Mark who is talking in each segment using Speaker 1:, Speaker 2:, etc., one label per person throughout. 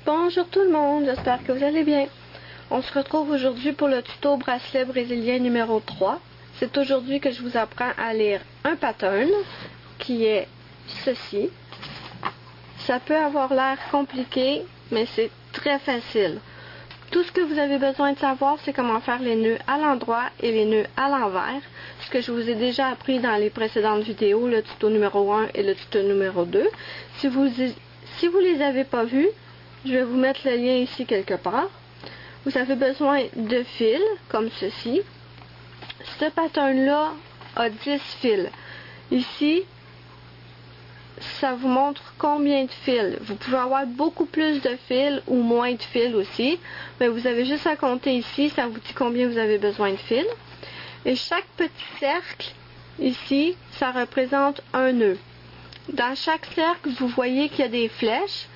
Speaker 1: Bonjour tout le monde, j'espère que vous allez bien. On se retrouve aujourd'hui pour le tuto bracelet brésilien numéro 3. C'est aujourd'hui que je vous apprends à lire un pattern qui est ceci. Ça peut avoir l'air compliqué, mais c'est très facile. Tout ce que vous avez besoin de savoir, c'est comment faire les nœuds à l'endroit et les nœuds à l'envers. Ce que je vous ai déjà appris dans les précédentes vidéos, le tuto numéro 1 et le tuto numéro 2. Si vous les avez pas vus, je vais vous mettre le lien ici quelque part. Vous avez besoin de fils, comme ceci. Ce pattern-là a 10 fils. Ici, ça vous montre combien de fils. Vous pouvez avoir beaucoup plus de fils ou moins de fils aussi. Mais vous avez juste à compter ici, ça vous dit combien vous avez besoin de fils. Et chaque petit cercle, ici, ça représente un nœud. Dans chaque cercle, vous voyez qu'il y a des flèches.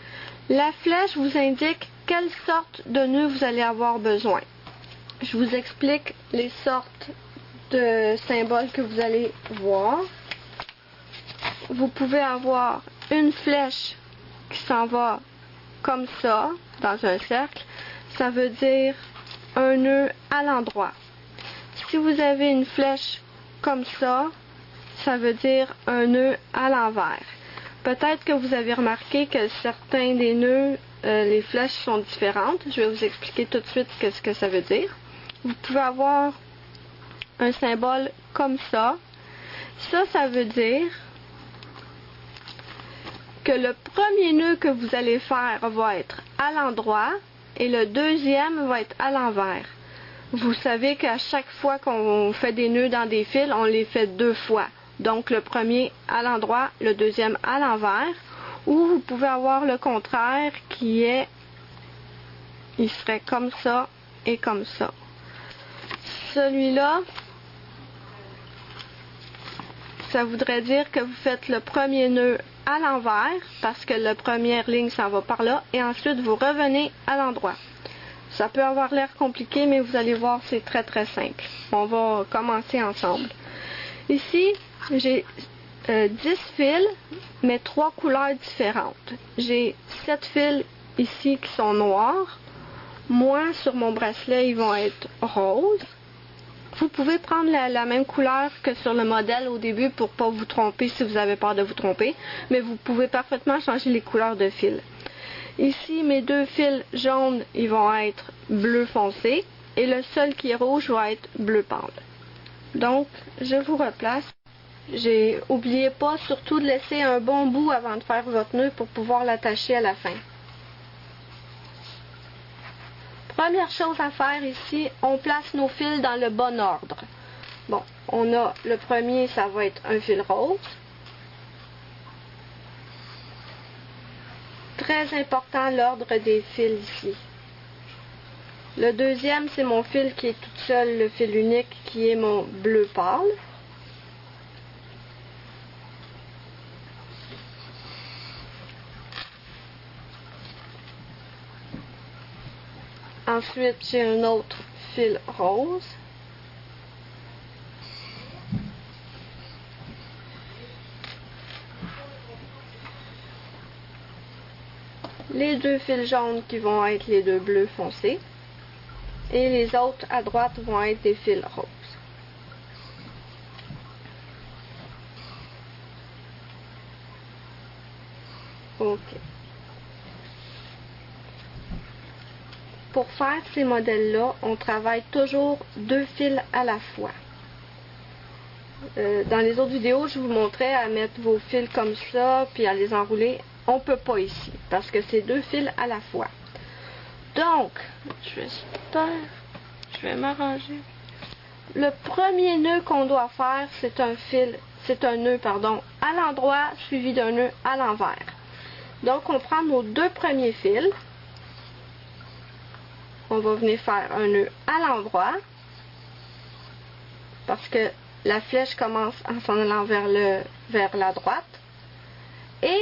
Speaker 1: La flèche vous indique quelle sorte de nœud vous allez avoir besoin. Je vous explique les sortes de symboles que vous allez voir. Vous pouvez avoir une flèche qui s'en va comme ça, dans un cercle. Ça veut dire un nœud à l'endroit. Si vous avez une flèche comme ça, ça veut dire un nœud à l'envers. Peut-être que vous avez remarqué que certains des nœuds, les flèches sont différentes. Je vais vous expliquer tout de suite ce que ça veut dire. Vous pouvez avoir un symbole comme ça. Ça veut dire que le premier nœud que vous allez faire va être à l'endroit et le deuxième va être à l'envers. Vous savez qu'à chaque fois qu'on fait des nœuds dans des fils, on les fait deux fois. Donc le premier à l'endroit, le deuxième à l'envers. Ou vous pouvez avoir le contraire qui est, il serait comme ça et comme ça. Celui-là, ça voudrait dire que vous faites le premier nœud à l'envers parce que la première ligne s'en va par là et ensuite vous revenez à l'endroit. Ça peut avoir l'air compliqué, mais vous allez voir, c'est très très simple. On va commencer ensemble. Ici, j'ai 10 fils, mais 3 couleurs différentes. J'ai 7 fils ici qui sont noirs. Moi, sur mon bracelet, ils vont être roses. Vous pouvez prendre la même couleur que sur le modèle au début pour ne pas vous tromper si vous avez peur de vous tromper, mais vous pouvez parfaitement changer les couleurs de fils. Ici, mes deux fils jaunes, ils vont être bleu foncé et le seul qui est rouge va être bleu pâle. Donc, je vous replace. N'oubliez pas surtout de laisser un bon bout avant de faire votre nœud pour pouvoir l'attacher à la fin. Première chose à faire ici, on place nos fils dans le bon ordre. Bon, on a le premier, ça va être un fil rose. Très important l'ordre des fils ici. Le deuxième, c'est mon fil qui est tout seul, le fil unique, qui est mon bleu pâle. Ensuite, j'ai un autre fil rose. Les deux fils jaunes qui vont être les deux bleus foncés. Et les autres à droite vont être des fils roses. OK. Pour faire ces modèles-là, on travaille toujours deux fils à la fois. Dans les autres vidéos, je vous montrais à mettre vos fils comme ça, puis à les enrouler. On ne peut pas ici, parce que c'est deux fils à la fois. Donc, je vais m'arranger. Le premier nœud qu'on doit faire, c'est un nœud, à l'endroit, suivi d'un nœud à l'envers. Donc, on prend nos deux premiers fils. On va venir faire un nœud à l'endroit parce que la flèche commence en s'en allant vers la droite. Et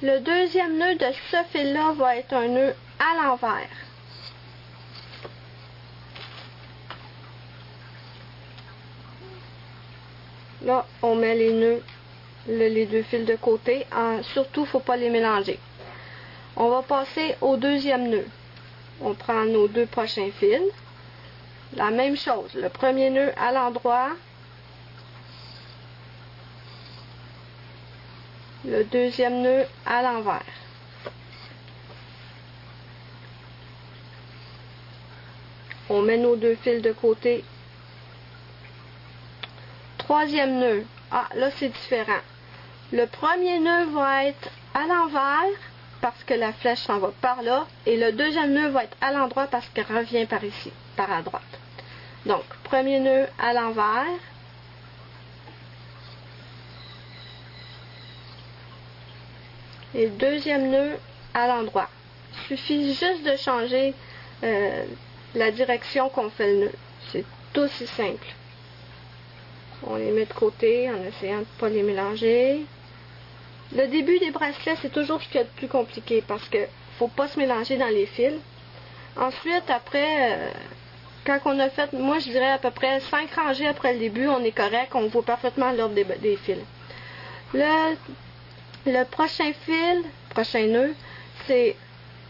Speaker 1: le deuxième nœud de ce fil-là va être un nœud à l'envers. Là, on met les nœuds, les deux fils de côté. Surtout, il ne faut pas les mélanger. On va passer au deuxième nœud. On prend nos deux prochains fils. La même chose, le premier nœud à l'endroit, le deuxième nœud à l'envers. On met nos deux fils de côté. Troisième nœud. Ah, là c'est différent. Le premier nœud va être à l'envers parce que la flèche s'en va par là. Et le deuxième nœud va être à l'endroit parce qu'elle revient par ici, par à droite. Donc, premier nœud à l'envers. Et deuxième nœud à l'endroit. Il suffit juste de changer la direction qu'on fait le nœud. C'est aussi simple. On les met de côté en essayant de ne pas les mélanger. Le début des bracelets, c'est toujours ce qu'il y a de plus compliqué parce que faut pas se mélanger dans les fils. Ensuite, après, quand on a fait, moi je dirais à peu près 5 rangées après le début, on est correct, on voit parfaitement l'ordre des fils. Le prochain fil, prochain nœud, c'est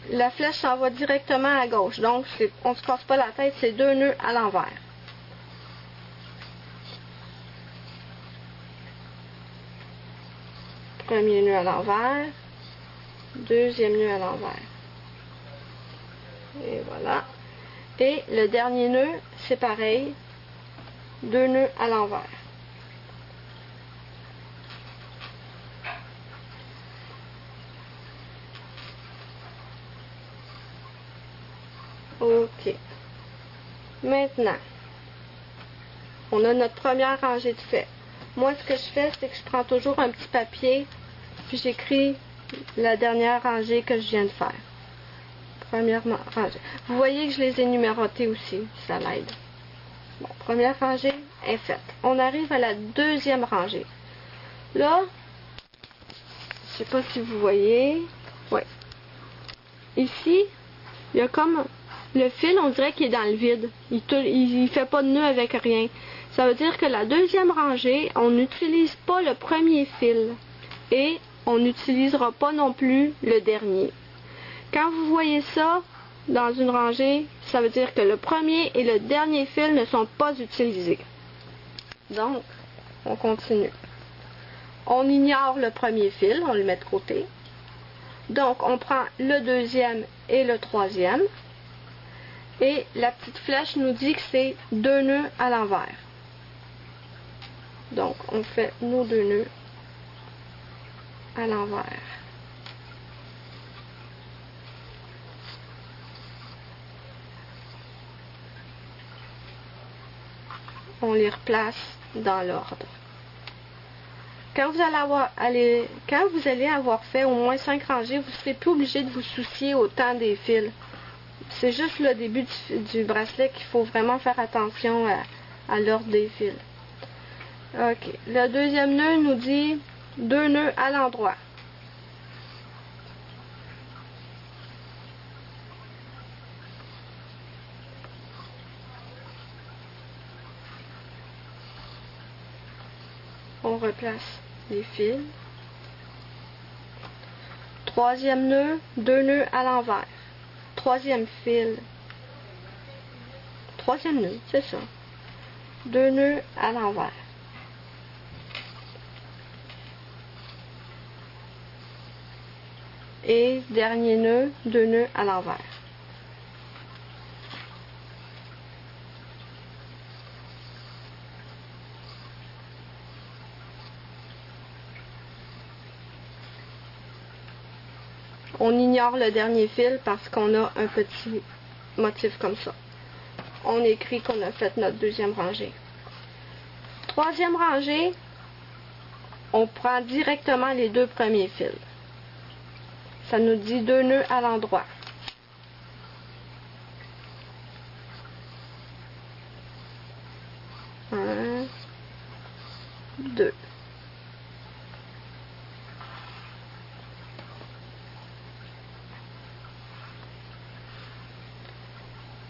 Speaker 1: la flèche s'en va directement à gauche. Donc, on ne se casse pas la tête, c'est deux nœuds à l'envers. Premier nœud à l'envers, deuxième nœud à l'envers. Et voilà. Et le dernier nœud, c'est pareil, deux nœuds à l'envers. Ok. Maintenant, on a notre première rangée de faits. Moi, ce que je fais, c'est que je prends toujours un petit papier, puis j'écris la dernière rangée que je viens de faire. Première rangée. Vous voyez que je les ai numérotées aussi, ça l'aide. Bon, première rangée est faite. On arrive à la deuxième rangée. Là, je sais pas si vous voyez. Oui. Ici, il y a comme le fil, on dirait qu'il est dans le vide. Il fait pas de nœud avec rien. Ça veut dire que la deuxième rangée, on n'utilise pas le premier fil. Et on n'utilisera pas non plus le dernier. Quand vous voyez ça dans une rangée, ça veut dire que le premier et le dernier fil ne sont pas utilisés. Donc, on continue. On ignore le premier fil, on le met de côté. Donc, on prend le deuxième et le troisième. Et la petite flèche nous dit que c'est deux nœuds à l'envers. Donc, on fait nos deux nœuds à l'envers. On les replace dans l'ordre. Quand vous allez avoir fait au moins 5 rangées, vous ne serez plus obligé de vous soucier autant des fils. C'est juste le début du bracelet qu'il faut vraiment faire attention à l'ordre des fils. Ok. Le deuxième nœud nous dit deux nœuds à l'endroit. On replace les fils. Troisième nœud, deux nœuds à l'envers. Troisième fil. Troisième nœud, c'est ça. Deux nœuds à l'envers. Et dernier nœud, deux nœuds à l'envers. On ignore le dernier fil parce qu'on a un petit motif comme ça. On écrit qu'on a fait notre deuxième rangée. Troisième rangée, on prend directement les deux premiers fils. Ça nous dit deux nœuds à l'endroit. Un, deux.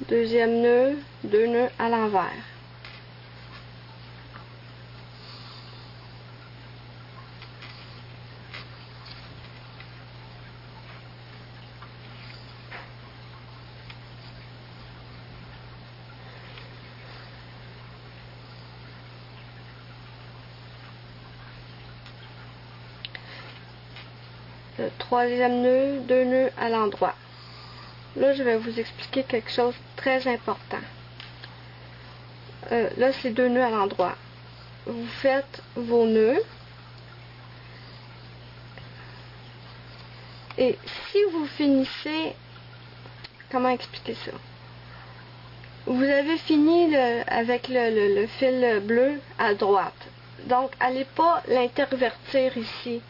Speaker 1: Deuxième nœud, deux nœuds à l'envers. troisième nœud, 2 nœuds à l'endroit. Là, je vais vous expliquer quelque chose de très important. Là, c'est 2 nœuds à l'endroit. Vous faites vos nœuds. Et si vous finissez, comment expliquer ça? Vous avez fini avec le fil bleu à droite. Donc, allez pas l'intervertir ici.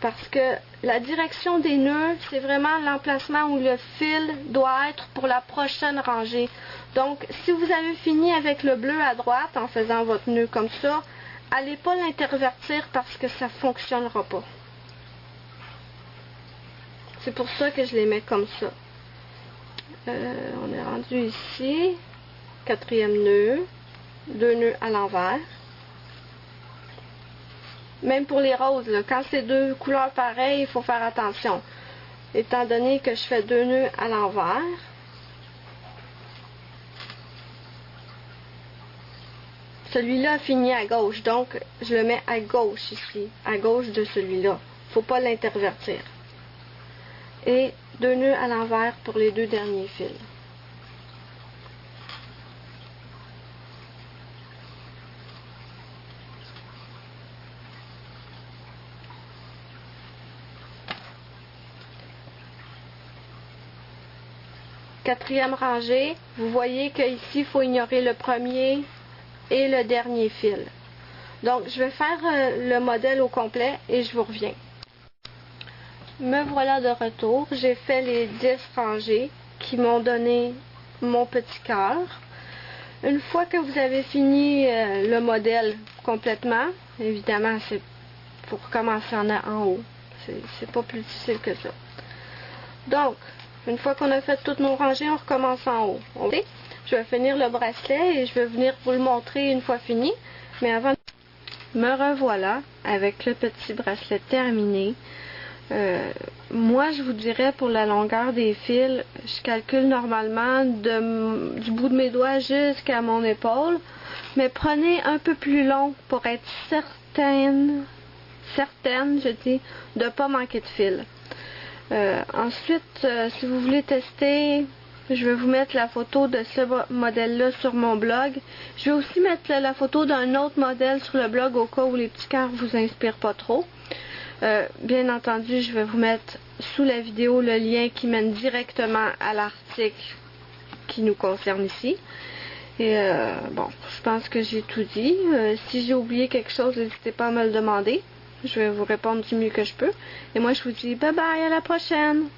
Speaker 1: Parce que la direction des nœuds, c'est vraiment l'emplacement où le fil doit être pour la prochaine rangée. Donc, si vous avez fini avec le bleu à droite en faisant votre nœud comme ça, allez pas l'intervertir parce que ça ne fonctionnera pas. C'est pour ça que je les mets comme ça. On est rendu ici. 4e nœud. 2 nœuds à l'envers. Même pour les roses, là, quand c'est 2 couleurs pareilles, il faut faire attention. Étant donné que je fais 2 nœuds à l'envers. Celui-là finit à gauche, donc je le mets à gauche ici, à gauche de celui-là. Il ne faut pas l'intervertir. Et 2 nœuds à l'envers pour les 2 derniers fils. Quatrième rangée, vous voyez qu'ici, il faut ignorer le premier et le dernier fil. Donc, je vais faire le modèle au complet et je vous reviens. Me voilà de retour. J'ai fait les 10 rangées qui m'ont donné mon petit cœur. Une fois que vous avez fini le modèle complètement, évidemment, c'est pour recommencer en haut. C'est pas plus difficile que ça. Donc, une fois qu'on a fait toutes nos rangées, on recommence en haut. Okay? Je vais finir le bracelet et je vais venir vous le montrer une fois fini. Mais avant, me revoilà avec le petit bracelet terminé. Moi, je vous dirais pour la longueur des fils, je calcule normalement du bout de mes doigts jusqu'à mon épaule. Mais prenez un peu plus long pour être certaine, je dis, de ne pas manquer de fil. Ensuite, si vous voulez tester, je vais vous mettre la photo de ce modèle-là sur mon blog. Je vais aussi mettre la photo d'un autre modèle sur le blog au cas où les petits cœurs vous inspirent pas trop. Bien entendu, je vais vous mettre sous la vidéo le lien qui mène directement à l'article qui nous concerne ici. Et bon, je pense que j'ai tout dit. Si j'ai oublié quelque chose, n'hésitez pas à me le demander. Je vais vous répondre du mieux que je peux. Et moi, je vous dis bye bye, à la prochaine!